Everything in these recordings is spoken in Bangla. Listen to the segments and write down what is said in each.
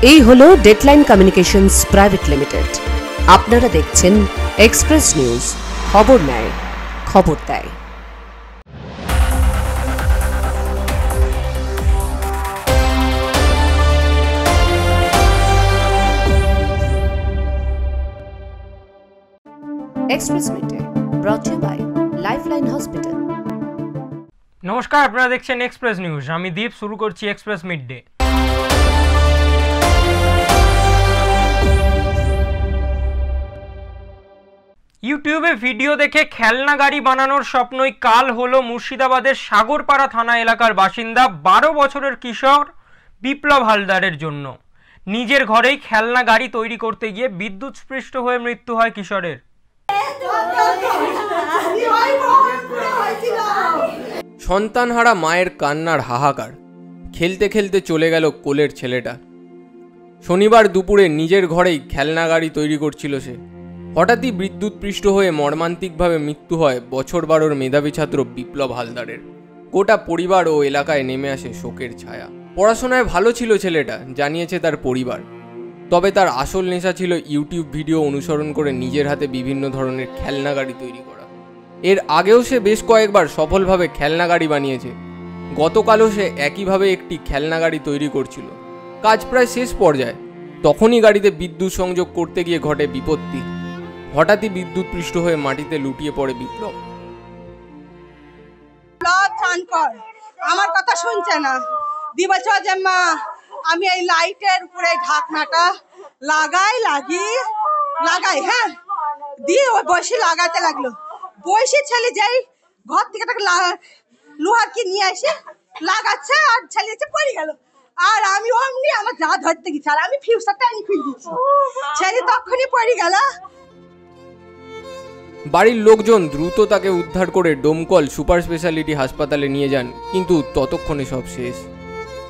এই হলো ডেডলাইন কমিউনিকেশনস প্রাইভেট লিমিটেড। আপনারা দেখছেন এক্সপ্রেস নিউজ, খবর নেয়, খবর দেয়। Express midday brought to you by Lifeline hospital. নমস্কার, আপনারা দেখছেন এক্সপ্রেস নিউজ। আমি দীপ, শুরু করছি এক্সপ্রেস মিডডে। ইউটিউবে ভিডিও দেখে খেলনা গাড়ি বানানোর স্বপ্নই কাল হলো মুর্শিদাবাদের সাগরপাড়া থানা এলাকার বাসিন্দা 12 বছরের কিশোর বিপ্লব হালদারের জন্য। নিজের ঘরেই খেলনা গাড়ি তৈরি করতে গিয়ে বিদ্যুৎস্পৃষ্ট হয়ে মৃত্যু হয় কিশোরের। সন্তানহারা মায়ের কান্নার হাহাকার। খেলতে খেলতে চলে গেল কোলের ছেলেটা। শনিবার দুপুরে নিজের ঘরেই খেলনা গাড়ি তৈরি করছিল সে। হঠাৎই বিদ্যুৎস্পৃষ্ট হয়ে মর্মান্তিকভাবে মৃত্যু হয় বছর 12 মেধাবী ছাত্র বিপ্লব হালদারের। গোটা পরিবার ও এলাকায় নেমে আসে শোকের ছায়া। পড়াশোনায় ভালো ছিল ছেলেটা, জানিয়েছে তার পরিবার। তবে তার আসল নেশা ছিল ইউটিউব ভিডিও অনুসরণ করে নিজের হাতে বিভিন্ন ধরনের খেলনা গাড়ি তৈরি করা। এর আগেও সে বেশ কয়েকবার সফলভাবে খেলনা গাড়ি বানিয়েছে। গতকালও সে একইভাবে একটি খেলনা গাড়ি তৈরি করছিল। কাজ প্রায় শেষ পর্যায়ে, তখনই গাড়িতে বিদ্যুৎ সংযোগ করতে গিয়ে ঘটে বিপত্তি। হঠাৎই বিদ্যুৎস্পৃষ্ট হয়ে মাটিতে লুটিয়ে পড়ে বিপ্লব। আমার কথা শুনছে না, দিবছ যে মা আমি এই লাইটের উপরে ঢাকনাটা লাগাই হ্যাঁ দিয়ে ওই বসে লাগাতে লাগলো। বসে ছেলে যাই ঘর থেকে তাকে লোহার কি নিয়ে এসে লাগাচ্ছে আর ছেলে পড়ে গেল। আর আমি অমনি আমার যা ধরতে গেছি আর আমি ফিউজটা টানি খুলে দিচ্ছি, ছেলে তখনই পড়ে গেল। বাড়ির লোকজন দ্রুত তাকে উদ্ধার করে ডোমকল সুপার স্পেশালিটি হাসপাতালে নিয়ে যান, কিন্তু ততক্ষণে সব শেষ।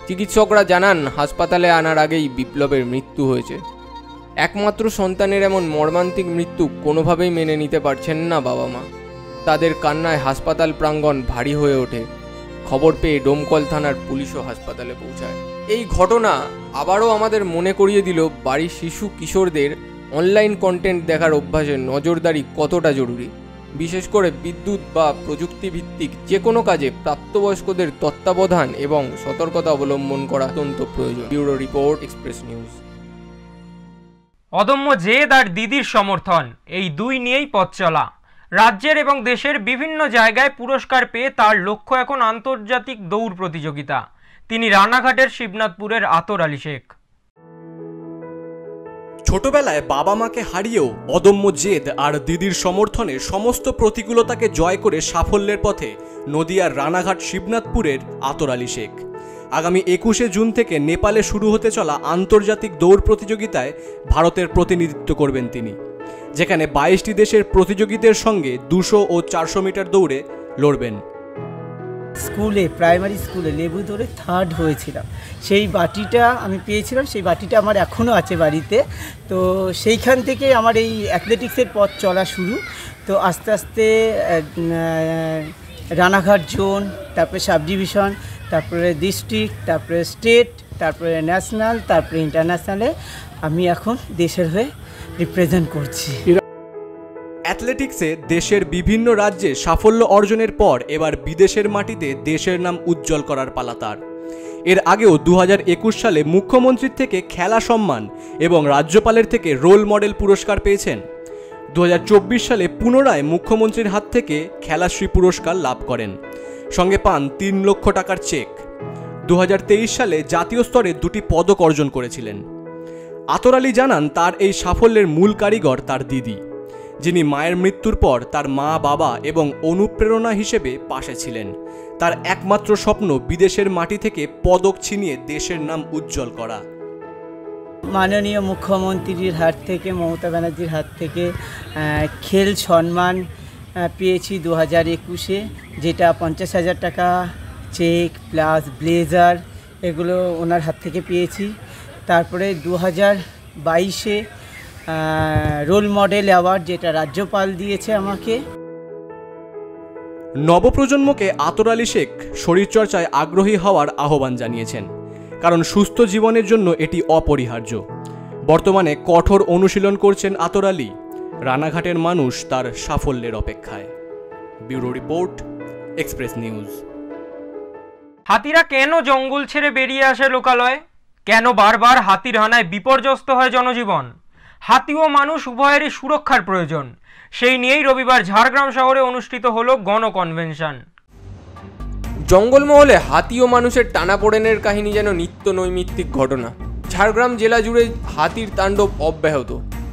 চিকিৎসকরা জানান হাসপাতালে আনার আগেই বিপ্লবের মৃত্যু হয়েছে। একমাত্র সন্তানের এমন মর্মান্তিক মৃত্যু কোনোভাবেই মেনে নিতে পারছেন না বাবা মা। তাদের কান্নায় হাসপাতাল প্রাঙ্গণ ভারী হয়ে ওঠে। খবর পেয়ে ডোমকল থানার পুলিশও হাসপাতালে পৌঁছায়। এই ঘটনা আবারও আমাদের মনে করিয়ে দিল বাড়ির শিশু কিশোরদের অনলাইন কন্টেন্ট দেখার অভ্যাসে নজরদারি কতটা জরুরি। বিশেষ করে বিদ্যুৎ বা প্রযুক্তি ভিত্তিক যে কোনো কাজে প্রাপ্তবয়স্কদের তত্ত্বাবধান এবং সতর্কতা অবলম্বন করা অত্যন্ত প্রয়োজন। Bureau report, express news. অদম্য জেদ আর দিদির সমর্থন, এই দুই নিয়েই পথ চলা। রাজ্যের এবং দেশের বিভিন্ন জায়গায় পুরস্কার পেয়ে তার লক্ষ্য এখন আন্তর্জাতিক দৌড় প্রতিযোগিতা। তিনি রানাঘাটের শিবনাথপুরের আতর আলী শেখ। ছোটবেলায় বাবা মাকে হারিয়েও অদম্য জেদ আর দিদির সমর্থনে সমস্ত প্রতিকূলতাকে জয় করে সাফল্যের পথে নদিয়ার রানাঘাট শিবনাথপুরের আতর আলী শেখ। আগামী 21শে জুন থেকে নেপালে শুরু হতে চলা আন্তর্জাতিক দৌড় প্রতিযোগিতায় ভারতের প্রতিনিধিত্ব করবেন তিনি, যেখানে 22টি দেশের প্রতিযোগীদের সঙ্গে 200 ও 400 মিটার দৌড়ে লড়বেন। স্কুলে, প্রাইমারি স্কুলে লেবু দৌড়ে 3rd হয়েছিলাম। সেই বাটিটা আমি পেয়েছিলাম, সেই বাটিটা আমার এখনও আছে বাড়িতে। তো সেইখান থেকে আমার এই অ্যাথলেটিক্সের পথ চলা শুরু। তো আস্তে আস্তে রানাঘাট জোন, তারপরে সাব ডিভিশন, তারপরে ডিস্ট্রিক্ট, তারপরে স্টেট, তারপরে ন্যাশনাল, তারপরে ইন্টারন্যাশনালে আমি এখন দেশের হয়ে রিপ্রেজেন্ট করছি। অ্যাথলেটিক্সে দেশের বিভিন্ন রাজ্যে সাফল্য অর্জনের পর এবার বিদেশের মাটিতে দেশের নাম উজ্জ্বল করার পালা তার। এর আগেও 2021 সালে মুখ্যমন্ত্রীর থেকে খেলা সম্মান এবং রাজ্যপালের থেকে রোল মডেল পুরস্কার পেয়েছেন। 2024 সালে পুনরায় মুখ্যমন্ত্রীর হাত থেকে খেলাশ্রী পুরস্কার লাভ করেন, সঙ্গে পান 3 লক্ষ টাকার চেক। 2023 সালে জাতীয় স্তরে 2টি পদক অর্জন করেছিলেন। আতর আলী জানান তার এই সাফল্যের মূল কারিগর তার দিদি, যিনি মায়ের মৃত্যুর পর তার মা, বাবা এবং অনুপ্রেরণা হিসেবে পাশে ছিলেন। তার একমাত্র স্বপ্ন বিদেশের মাটি থেকে পদক ছিনিয়ে দেশের নাম উজ্জ্বল করা। মাননীয় মুখ্যমন্ত্রীর হাত থেকে, মমতা ব্যানার্জির হাত থেকে খেল সম্মান পেয়েছি 2021-এ, যেটা 50,000 টাকা চেক প্লাস ব্লেজার, এগুলো ওনার হাত থেকে পেয়েছি। তারপরে 2022-এ রোল মডেল অ্যাওয়ার্ড, যেটা রাজ্যপাল দিয়েছে আমাকে। নবপ্রজন্মকে আতর আলী শেখ শরীরচর্চায় আগ্রহী হওয়ার আহ্বান জানিয়েছেন। কারণ সুস্থ জীবনের জন্য এটি অপরিহার্য। বর্তমানে কঠোর অনুশীলন করছেন আতর আলী। রানাঘাটের মানুষ তার সাফল্যের অপেক্ষায়। Bureau report, express news. হাতিরা কেন জঙ্গল ছেড়ে বেরিয়ে আসে লোকালয়ে? কেন বারবার হাতির হানায় বিপর্যস্ত হয় জনজীবন? হাতি ও মানুষ উভয়েরই সুরক্ষার প্রয়োজন। সেই নিয়েই রবিবার ঝাড়গ্রাম শহরে অনুষ্ঠিত হলো গণকনভেনশন। জঙ্গলমহলে হাতি ও মানুষের টানাপোড়েনের কাহিনী যেন নিত্য নৈমিত্তিক ঘটনা। ঝাড়গ্রাম জেলা জুড়ে হাতির তাণ্ডব অব্যাহত।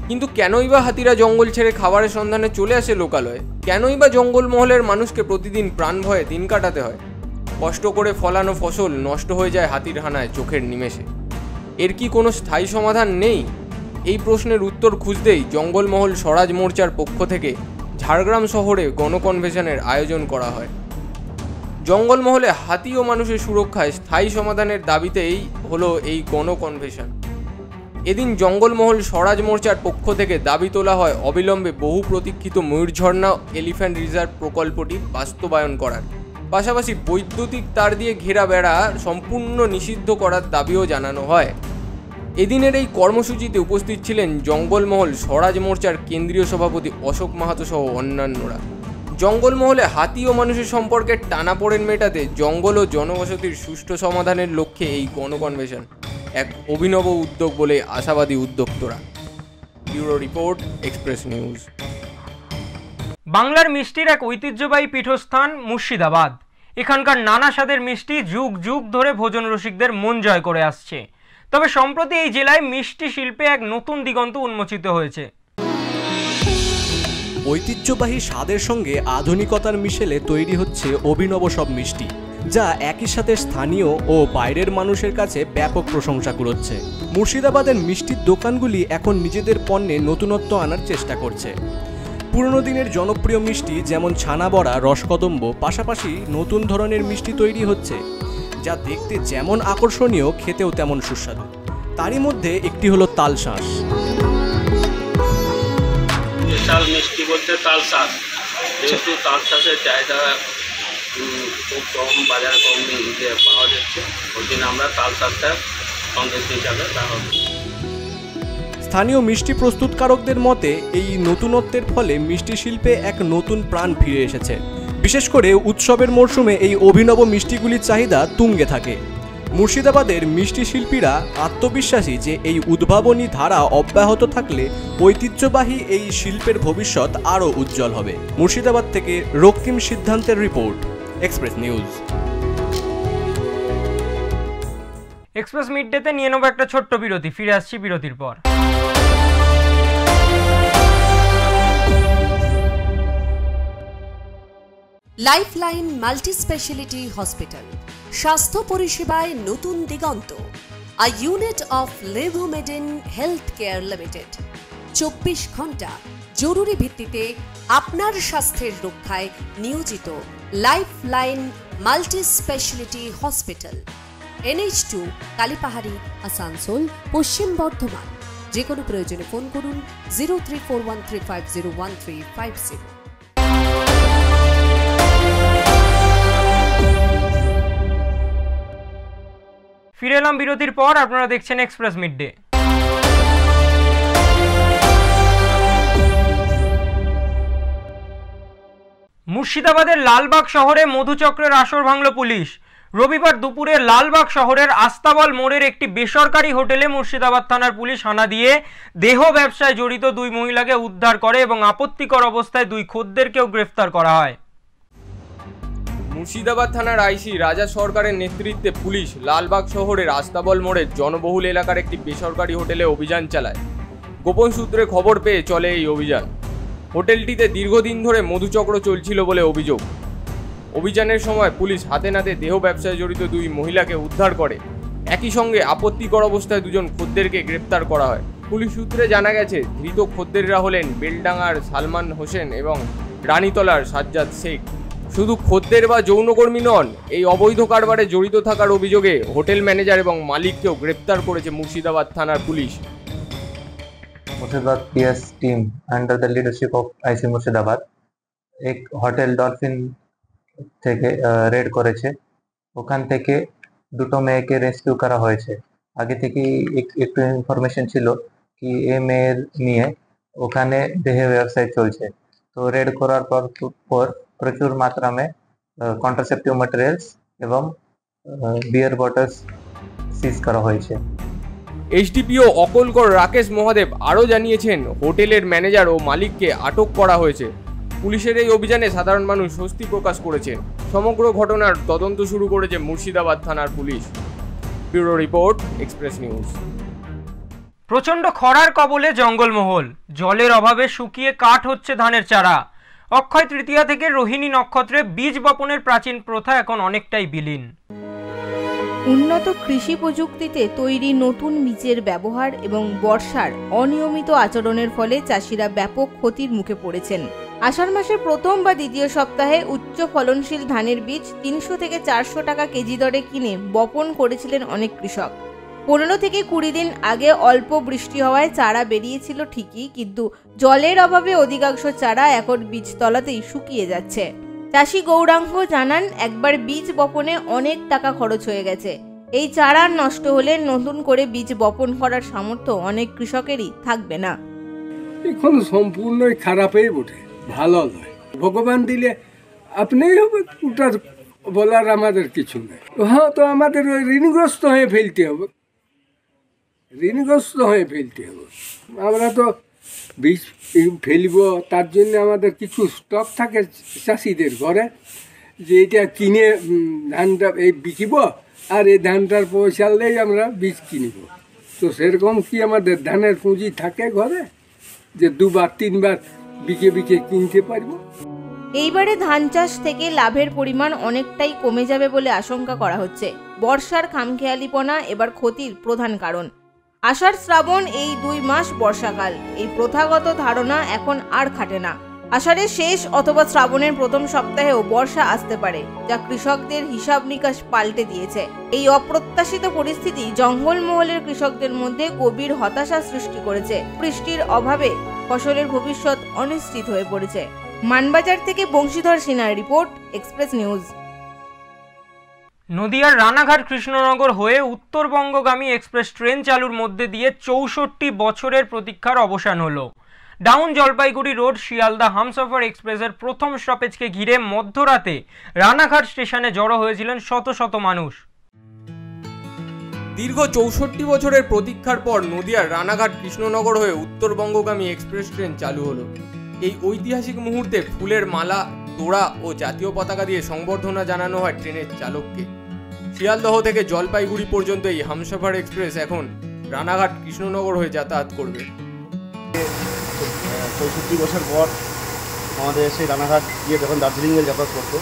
কিন্তু কেনই বা হাতিরা জঙ্গল ছেড়ে খাবারের সন্ধানে চলে আসে লোকালয়ে? কেনই বা জঙ্গলমহলের মানুষকে প্রতিদিন প্রাণ ভয়ে দিন কাটাতে হয়? কষ্ট করে ফলানো ফসল নষ্ট হয়ে যায় হাতির হানায় চোখের নিমেষে। এর কি কোনো স্থায়ী সমাধান নেই? এই প্রশ্নের উত্তর খুঁজতেই জঙ্গলমহল স্বরাজ মোর্চার পক্ষ থেকে ঝাড়গ্রাম শহরে গণকনভেনশনের আয়োজন করা হয়। জঙ্গলমহলে হাতি ও মানুষের সুরক্ষায় স্থায়ী সমাধানের দাবিতেই হলো এই গণকনভেনশন। এদিন জঙ্গলমহল স্বরাজ মোর্চার পক্ষ থেকে দাবি তোলা হয় অবিলম্বে বহু প্রতীক্ষিত ময়ূরঝর্ণা এলিফ্যান্ট রিজার্ভ প্রকল্পটি বাস্তবায়ন করার পাশাপাশি বৈদ্যুতিক তার দিয়ে ঘেরা বেড়া সম্পূর্ণ নিষিদ্ধ করার দাবিও জানানো হয়। এদিনের এই কর্মসূচিতে উপস্থিত ছিলেন জঙ্গলমহল স্বরাজ মোর্চার কেন্দ্রীয় সভাপতি অশোক মাহাতো সহ অন্যান্যরা। জঙ্গলমহলে হাতি ও মানুষের সম্পর্কে টানাপোড়েন মেটাতে জঙ্গল ও জনবসতির সুষ্ঠু সমাধানের লক্ষ্যে এই গণকনভেনশন এক অভিনব উদ্যোগ বলে আশাবাদী উদ্যোক্তরা। Bureau report, express news. বাংলার মিষ্টির এক ঐতিহ্যবাহী পীঠস্থান মুর্শিদাবাদ। এখানকার নানা স্বাদের মিষ্টি যুগ যুগ ধরে ভোজন রসিকদের মন জয় করে আসছে। তবে সম্প্রতি এই জেলায় মিষ্টি শিল্পে এক নতুন দিগন্ত উন্মোচিত হয়েছে। ঐতিহ্যবাহী স্বাদের সঙ্গে আধুনিকতার মিশেলে তৈরি হচ্ছে অভিনব সব মিষ্টি, যা একই সাথে স্থানীয় ও বাইরের মানুষের কাছে ব্যাপক প্রশংসা কুড়োচ্ছে। মুর্শিদাবাদের মিষ্টির দোকানগুলি এখন নিজেদের পণ্যে নতুনত্ব আনার চেষ্টা করছে। পুরনো দিনের জনপ্রিয় মিষ্টি যেমন ছানা বড়া, রসকদম্ব, পাশাপাশি নতুন ধরনের মিষ্টি তৈরি হচ্ছে, যা দেখতে যেমন আকর্ষণীয়, খেতেও তেমন সুস্বাদু। তারই মধ্যে একটি হলো তালশাঁস। স্পেশাল মিষ্টি বলতে তালশাঁস, যেহেতু তালশাঁসের চাহিদা খুব কম, বাজারে কম পাওয়া যাচ্ছে, ওই জন্য আমরা তালশাঁসটা সন্দেশ হিসাবে ব্যবহার করি। স্থানীয় মিষ্টি প্রস্তুতকারকদের মতে এই নতুনত্বের ফলে মিষ্টি শিল্পে এক নতুন প্রাণ ফিরে এসেছে। বিশেষ করে উৎসবের মরশুমে এই অভিনব মিষ্টিগুলির চাহিদা তুঙ্গে থাকে। মুর্শিদাবাদের মিষ্টি শিল্পীরা আত্মবিশ্বাসী যে এই উদ্ভাবনী ধারা অব্যাহত থাকলে ঐতিহ্যবাহী এই শিল্পের ভবিষ্যৎ আরও উজ্জ্বল হবে। মুর্শিদাবাদ থেকে রক্তিম সিদ্ধান্তের রিপোর্ট, এক্সপ্রেস নিউজ। এক্সপ্রেস মিডডেতে নিয়ে নেব একটা ছোট্ট বিরতি। ফিরে আসছি বিরতির পর। লাইফলাইন মাল্টি স্পেশালিটি হসপিটাল, স্বাস্থ্য পরিষেবায় নতুন দিগন্ত। A unit of Levomedin health care limited. 24 ঘন্টা জরুরি ভিত্তিতে আপনার স্বাস্থ্যের রক্ষায় নিয়োজিত lifeline multi speciality hospital, NH2 Kalipahari, Asansol, Paschim Bardhaman. যে কোনো প্রয়োজনে ফোন করুন 0341350135। ফিরে এলাম বিরতির পর। আপনারা দেখছেন এক্সপ্রেস মিডডে। মুর্শিদাবাদের লালবাগ শহরে মধুচক্রের আসর ভাঙল পুলিশ। রবিবার দুপুরে লালবাগ শহরের আস্তাবল মোড়ের একটি বেসরকারি হোটেলে মুর্শিদাবাদ থানার পুলিশ হানা দিয়ে দেহ ব্যবসায় জড়িত 2 মহিলাকে উদ্ধার করে এবং আপত্তিকর অবস্থায় 2 খদ্দেরকেও গ্রেফতার করা হয়। মুর্শিদাবাদ থানার আইসি রাজা সরকারের নেতৃত্বে পুলিশ লালবাগ শহরের আস্তাবল মোড়ের জনবহুল এলাকার একটি বেসরকারি হোটেলে অভিযান চালায়। গোপন সূত্রে খবর পেয়ে চলে এই অভিযান। হোটেলটিতে দীর্ঘদিন ধরে মধুচক্র চলছিল বলে অভিযোগ। অভিযানের সময় পুলিশ হাতে নাতে দেহ ব্যবসায় জড়িত 2 মহিলাকে উদ্ধার করে। একই সঙ্গে আপত্তিকর অবস্থায় 2 জন খদ্দেরকে গ্রেপ্তার করা হয়। পুলিশ সূত্রে জানা গেছে ধৃত খদ্দেররা হলেন বেলডাঙ্গার সালমান হোসেন এবং রানীতলার সাজ্জাদ শেখ। শুধু খদ্দের বা যৌনকর্মী নন, এই অবৈধ কারবারে জড়িত থাকার অভিযোগে হোটেল ম্যানেজার এবং মালিককেও গ্রেপ্তার করেছে মুর্শিদাবাদ থানার police. Murshidabad PS team under the leadership of IC Murshidabad एक হোটেল ডলফিন থেকে রেড করেছে। ওখান থেকে দুটো মেয়েকে রেস্কিউ করা হয়েছে। আগে থেকেই একটু ইনফরমেশন ছিল কি এই মেয়ের নিয়ে ওখানে দেহে ব্যবসায় চলছে। তো রেড করার পর প্রচুর মাত্রা में কন্ট্রাসেপ্টিভ ম্যাটেরিয়ালস এবং বিয়ার বটলস সিজ করা হয়েছে। এইচডিপিও অকলকর রাকেশ মহাদেব আরও জানিয়েছেন, হোটেলের ম্যানেজার ও মালিককে আটক করা হয়েছে। পুলিশের এই অভিযানে সাধারণ মানুষ স্বস্তি প্রকাশ করেছেন। সমগ্র ঘটনার তদন্ত শুরু করেছে মুর্শিদাবাদ থানার police. Bureau report, express news. প্রচণ্ড খরার কবলে জঙ্গলমহল, জলের অভাবে শুকিয়ে কাঠ হচ্ছে ধানের চারা। অক্ষয় তৃতীয়া থেকে রোহিণী নক্ষত্রে বীজ বপনের প্রাচীন প্রথা এখন অনেকটাই বিলীন। উন্নত কৃষি প্রযুক্তিতে তৈরি নতুন বীজের ব্যবহার এবং বর্ষার অনিয়মিত আচরণের ফলে চাষিরা ব্যাপক ক্ষতির মুখে পড়েছেন। আষাঢ় মাসের প্রথম বা দ্বিতীয় সপ্তাহে উচ্চ ফলনশীল ধানের বীজ 300 থেকে 400 টাকা কেজি দরে কিনে বপন করেছিলেন অনেক কৃষক। 15 থেকে 20 দিন আগে অল্প বৃষ্টি হওয়ায় চারা বেরিয়েছিল ঠিকই, কিন্তু জলের অভাবে অধিকাংশ চারা এখন বীজতলাতেই শুকিয়ে যাচ্ছে। চাষি গৌরাঙ্গ জানান, একবার বীজ বপনে অনেক টাকা খরচ হয়ে গেছে। এই চারা নষ্ট হলে নতুন করে বীজ বপন করার সামর্থ্য অনেক কৃষকেরই থাকবে না। এখন সম্পূর্ণই খারাপই বটে, ভালো নয়। ভগবান দিলে আপনিই হবে, ওটার বলার আমাদের কিছু নেই। হ্যাঁ, তো আমাদের ওই ঋণগ্রস্ত হয়ে ফেলতে হবে, আমরা তো বীজ ফেলব, তার জন্য আমাদের কিছু স্টক থাকে চাষিদের ঘরে, যে এটা কিনে ধানটা এই বিকিব আর এই ধানটার পয়সা দিয়েই আমরা বীজ কিনব। তো সেরকম কি আমাদের ধানের পুঁজি থাকে ঘরে যে 2-3 বিকে কিনতে পারবো? এইবারে ধান চাষ থেকে লাভের পরিমাণ অনেকটাই কমে যাবে বলে আশঙ্কা করা হচ্ছে। বর্ষার খামখেয়ালিপনা এবার ক্ষতির প্রধান কারণ। আষাঢ় শ্রাবণ এই 2 মাস বর্ষাকাল, এই প্রথাগত ধারণা এখন আর খাটে না। আষাঢ়ের শেষ অথবা শ্রাবণের প্রথম সপ্তাহেও বর্ষা আসতে পারে, যা কৃষকদের হিসাব নিকাশ পাল্টে দিয়েছে। এই অপ্রত্যাশিত পরিস্থিতি জঙ্গলমহলের কৃষকদের মধ্যে গভীর হতাশা সৃষ্টি করেছে। বৃষ্টির অভাবে ফসলের ভবিষ্যৎ অনিশ্চিত হয়ে পড়েছে। মানবাজার থেকে বংশীধর সিনহার রিপোর্ট, এক্সপ্রেস নিউজ। নদিয়ার রানাঘাট কৃষ্ণনগর হয়ে উত্তরবঙ্গগামী এক্সপ্রেস ট্রেন চালুর মধ্যে দিয়ে 64 বছরের প্রতীক্ষার অবসান হলো। ডাউন জলপাইগুড়ি রোড শিয়ালদা হামসফর এক্সপ্রেসের প্রথম স্টপেজকে ঘিরে মধ্যরাতে রানাঘাট স্টেশনে জড়ো হয়েছিলেন শত শত মানুষ। দীর্ঘ 64 বছরের প্রতীক্ষার পর নদিয়ার রানাঘাট কৃষ্ণনগর হয়ে উত্তরবঙ্গগামী এক্সপ্রেস ট্রেন চালু হলো। এই ঐতিহাসিক মুহূর্তে ফুলের মালা, তোড়া ও জাতীয় পতাকা দিয়ে সংবর্ধনা জানানো হয় ট্রেনের চালককে। শিয়ালদহ থেকে জলপাইগুড়ি পর্যন্ত এই হামসফর এক্সপ্রেস এখন রানাঘাট কৃষ্ণনগর হয়ে যাতায়াত করবে। 64 বছর পর আমাদের সেই রানাঘাট গিয়ে যখন দার্জিলিংয়ে যাতায়াত করতো,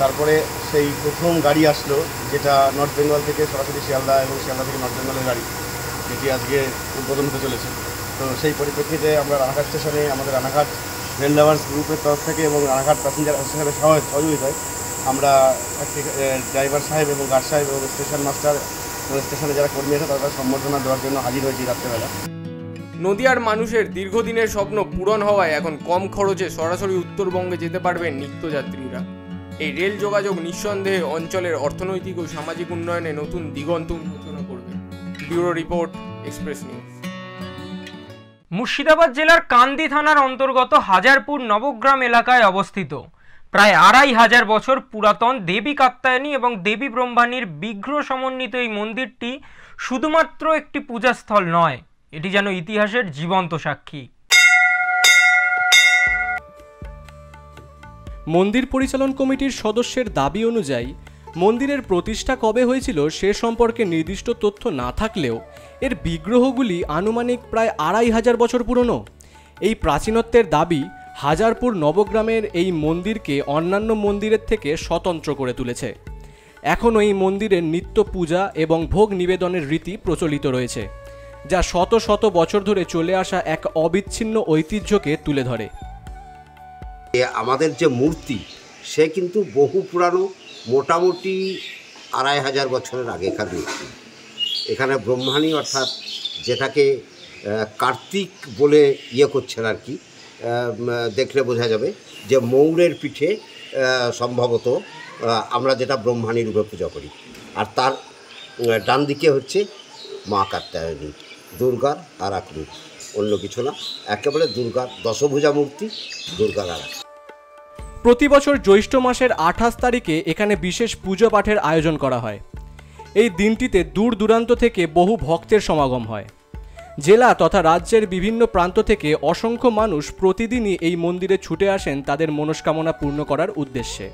তারপরে সেই প্রথম গাড়ি আসলো, যেটা নর্থ বেঙ্গল থেকে সরাসরি শিয়ালদা এবং শিয়ালদা থেকে নর্থ বেঙ্গলের গাড়ি, যেটি আজকে উদ্বোধন হতে চলেছে। তো সেই পরিপ্রেক্ষিতে আমরা রানাঘাট স্টেশনে আমাদের রানাঘাট রেল লাভার্স গ্রুপের তরফ থেকে এবং রানাঘাট প্যাসেঞ্জার অ্যাসোসিয়েশনের সহযোগিতায় আমরা ড্রাইভার সাহেব এবং গার্ড সাহেব এবং স্টেশন মাস্টার এবং স্টেশনে যারা কর্মী আছে তাদের সম্বর্ধনা দেওয়ার জন্য হাজির হয়েছি রাত্রেবেলা। নদিয়ার মানুষের দীর্ঘদিনের স্বপ্ন পূরণ হওয়ায় এখন কম খরচে সরাসরি উত্তরবঙ্গে যেতে পারবেন নিত্যযাত্রীরা। এই রেল যোগাযোগ নিঃসন্দেহে অঞ্চলের অর্থনৈতিক ও সামাজিক উন্নয়নে নতুন দিগন্ত উন্মোচন করবে। Bureau report, express news. Murshidabad জেলার কান্দি থানার অন্তর্গত হাজারপুর নবগ্রাম এলাকায় অবস্থিত প্রায় 2500 বছর পুরাতন দেবী কাত্যায়নী এবং দেবী ব্রহ্মাণীর বিগ্রহ সমন্বিত এই মন্দিরটি শুধুমাত্র একটি পূজাস্থল নয়, এটি যেন ইতিহাসের জীবন্ত সাক্ষী। মন্দির পরিচালন কমিটির সদস্যের দাবি অনুযায়ী মন্দিরের প্রতিষ্ঠা কবে হয়েছিল সে সম্পর্কে নির্দিষ্ট তথ্য না থাকলেও এর বিগ্রহগুলি আনুমানিক প্রায় 2500 বছর পুরনো। এই প্রাচীনত্বের দাবি হাজারপুর নবগ্রামের এই মন্দিরকে অন্যান্য মন্দিরের থেকে স্বতন্ত্র করে তুলেছে। এখনও এই মন্দিরের নিত্য পূজা এবং ভোগ নিবেদনের রীতি প্রচলিত রয়েছে, যা শত শত বছর ধরে চলে আসা এক অবিচ্ছিন্ন ঐতিহ্যকে তুলে ধরে। আমাদের যে মূর্তি সে কিন্তু বহু পুরানো, মোটামুটি 2500 বছরের আগেকার মূর্তি। এখানে ব্রহ্মাণী অর্থাৎ যেটাকে কার্তিক বলে করছেন আর কি, দেখলে বোঝা যাবে যে ময়ূরের পিঠে সম্ভবত আমরা যেটা ব্রহ্মাণী রূপে পূজা করি। আর তার ডান দিকে হচ্ছে মা কাত্যায়নী, দুর্গার আর এক রূপ, অন্য কিছু না, একেবারে দুর্গার দশভুজা মূর্তি, দুর্গার আর এক। প্রতি বছর জ্যৈষ্ঠ মাসের 28 তারিখে এখানে বিশেষ পুজো পাঠের আয়োজন করা হয়। এই দিনটিতে দূর দূরান্ত থেকে বহু ভক্তের সমাগম হয়। জেলা তথা রাজ্যের বিভিন্ন প্রান্ত থেকে অসংখ্য মানুষ প্রতিদিনই এই মন্দিরে ছুটে আসেন তাদের মনস্কামনা পূর্ণ করার উদ্দেশ্যে।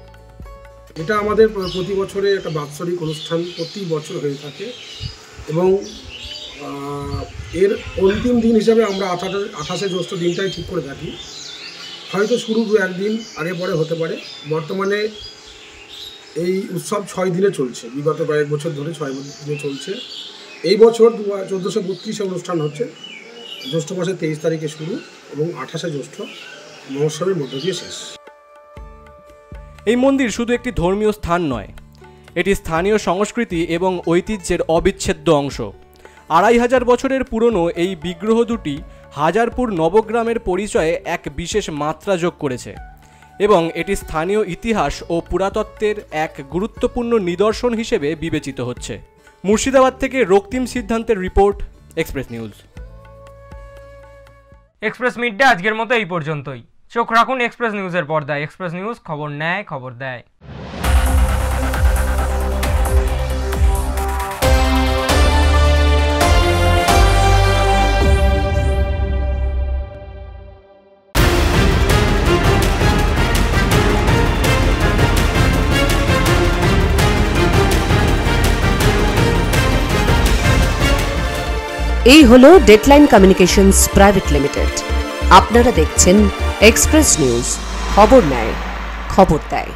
এটা আমাদের প্রতি বছরে একটা বাৎসরিক অনুষ্ঠান প্রতি বছর হয়ে থাকে এবং এর অন্তিম দিন হিসাবে আমরা 28শে জ্যৈষ্ঠ দিনটাই ঠিক করে থাকি। হয়তো শুরু 2-1 দিন আগে পরে হতে পারে। বর্তমানে এই উৎসব 6 দিনে চলছে, বিগত কয়েক বছর ধরে 6 দিনে চলছে। এই বছর 1432 অনুষ্ঠান হচ্ছে, জ্যৈষ্ঠ মাসের 23 তারিখে শুরু এবং 28শে জ্যৈষ্ঠ মহোৎসবের মধ্য দিয়ে শেষ। এই মন্দির শুধু একটি ধর্মীয় স্থান নয়, এটি স্থানীয় সংস্কৃতি এবং ঐতিহ্যের অবিচ্ছেদ্য অংশ। 2500 বছরের পুরনো এই বিগ্রহ দুটি হাজারপুর নবগ্রামের পরিচয়ে এক বিশেষ মাত্রা যোগ করেছে এবং এটি স্থানীয় ইতিহাস ও পুরাতত্ত্বের এক গুরুত্বপূর্ণ নিদর্শন হিসেবে বিবেচিত হচ্ছে। মুর্শিদাবাদ থেকে রক্তিম সিদ্ধান্তের report, express news. Express midday আজকের মতো এই পর্যন্তই। চোখ রাখুন এক্সপ্রেস নিউজের পর্দায়। এক্সপ্রেস নিউজ, খবর নেয়, খবর দেয়। এই হলো ডেডলাইন কমিউনিকেশনস প্রাইভেট লিমিটেড। আপনারা দেখছেন এক্সপ্রেস নিউজ, খবর নেয়, খবর দেয়।